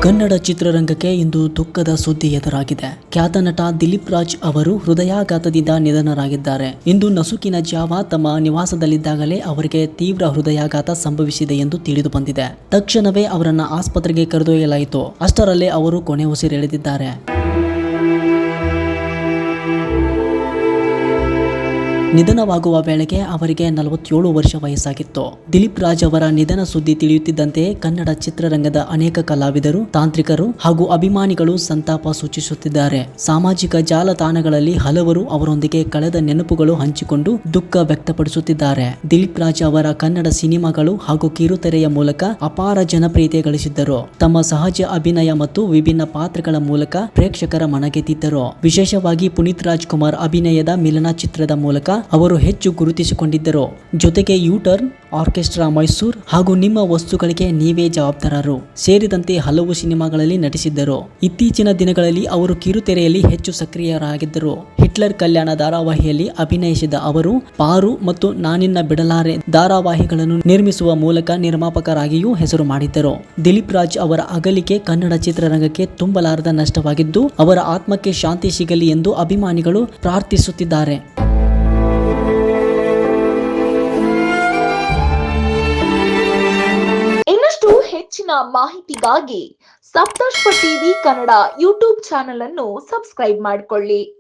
ಕನ್ನಡ ಚಿತ್ರರಂಗಕ್ಕೆ ಇಂದು ದುಃಖದ ಸುದ್ದಿ ಎದುರಾಗಿದೆ. ಖ್ಯಾತ ನಟ ದಿಲೀಪ್ ರಾಜ್ ಅವರು ಹೃದಯಾಘಾತದಿಂದ ನಿಧನರಾಗಿದ್ದಾರೆ. ಇಂದು ನಸುಕಿನ ಜಾವ ತಮ್ಮ ನಿವಾಸದಲ್ಲಿದ್ದಾಗಲೇ ಅವರಿಗೆ ತೀವ್ರ ಹೃದಯಾಘಾತ ಸಂಭವಿಸಿದೆ ಎಂದು ತಿಳಿದು ಬಂದಿದೆ. ತಕ್ಷಣವೇ ಅವರನ್ನ ಆಸ್ಪತ್ರೆಗೆ ಕರೆದೊಯ್ಯಲಾಯಿತು. ಅಷ್ಟರಲ್ಲೇ ಅವರು ಕೊನೆ ಉಸಿರೆಳೆದಿದ್ದಾರೆ. ನಿಧನವಾಗುವ ವೇಳೆಗೆ ಅವರಿಗೆ 47 ವರ್ಷ ವಯಸ್ಸಾಗಿತ್ತು. ದಿಲೀಪ್ ರಾಜ್ ಅವರ ನಿಧನ ಸುದ್ದಿ ತಿಳಿಯುತ್ತಿದ್ದಂತೆ ಕನ್ನಡ ಚಿತ್ರರಂಗದ ಅನೇಕ ಕಲಾವಿದರು, ತಾಂತ್ರಿಕರು ಹಾಗೂ ಅಭಿಮಾನಿಗಳು ಸಂತಾಪ ಸೂಚಿಸುತ್ತಿದ್ದಾರೆ. ಸಾಮಾಜಿಕ ಜಾಲತಾಣಗಳಲ್ಲಿ ಹಲವರು ಅವರೊಂದಿಗೆ ಕಳೆದ ನೆನಪುಗಳು ಹಂಚಿಕೊಂಡು ದುಃಖ ವ್ಯಕ್ತಪಡಿಸುತ್ತಿದ್ದಾರೆ. ದಿಲೀಪ್ ರಾಜ್ ಅವರ ಕನ್ನಡ ಸಿನಿಮಾಗಳು ಹಾಗೂ ಕಿರುತೆರೆಯ ಮೂಲಕ ಅಪಾರ ಜನಪ್ರಿಯತೆ ಗಳಿಸಿದ್ದರು. ತಮ್ಮ ಸಹಜ ಅಭಿನಯ ಮತ್ತು ವಿಭಿನ್ನ ಪಾತ್ರಗಳ ಮೂಲಕ ಪ್ರೇಕ್ಷಕರ ಮನಗೆದ್ದಿದ್ದರು. ವಿಶೇಷವಾಗಿ ಪುನೀತ್ ರಾಜ್ ಕುಮಾರ್ ಅಭಿನಯದ ಮಿಲನ ಚಿತ್ರದ ಮೂಲಕ ಅವರು ಹೆಚ್ಚು ಗುರುತಿಸಿಕೊಂಡಿದ್ದರು. ಜೊತೆಗೆ ಯೂಟರ್ನ್, ಆರ್ಕೆಸ್ಟ್ರಾ ಮೈಸೂರು ಹಾಗೂ ನಿಮ್ಮ ವಸ್ತುಗಳಿಗೆ ನೀವೇ ಜವಾಬ್ದಾರರು ಸೇರಿದಂತೆ ಹಲವು ಸಿನಿಮಾಗಳಲ್ಲಿ ನಟಿಸಿದ್ದರು. ಇತ್ತೀಚಿನ ದಿನಗಳಲ್ಲಿ ಅವರು ಕಿರುತೆರೆಯಲ್ಲಿ ಹೆಚ್ಚು ಸಕ್ರಿಯರಾಗಿದ್ದರು. ಹಿಟ್ಲರ್ ಕಲ್ಯಾಣ ಧಾರಾವಾಹಿಯಲ್ಲಿ ಅಭಿನಯಿಸಿದ ಅವರು ಪಾರು ಮತ್ತು ನಾನಿನ್ನ ಬಿಡಲಾರೆ ಧಾರಾವಾಹಿಗಳನ್ನು ನಿರ್ಮಿಸುವ ಮೂಲಕ ನಿರ್ಮಾಪಕರಾಗಿಯೂ ಹೆಸರು ಮಾಡಿದ್ದರು. ದಿಲೀಪ್ ರಾಜ್ ಅವರ ಅಗಲಿಕೆ ಕನ್ನಡ ಚಿತ್ರರಂಗಕ್ಕೆ ತುಂಬಲಾರದ ನಷ್ಟವಾಗಿದ್ದು, ಅವರ ಆತ್ಮಕ್ಕೆ ಶಾಂತಿ ಸಿಗಲಿ ಎಂದು ಅಭಿಮಾನಿಗಳು ಪ್ರಾರ್ಥಿಸುತ್ತಿದ್ದಾರೆ. ಇನ್ನಷ್ಟು ಹೆಚ್ಚಿನ ಮಾಹಿತಿಗಾಗಿ ಸಪ್ತರ್ಷಿ ಟಿವಿ ಕನ್ನಡ ಯೂಟ್ಯೂಬ್ ಚಾನೆಲ್ ಅನ್ನು ಸಬ್ಸ್ಕ್ರೈಬ್ ಮಾಡಿಕೊಳ್ಳಿ.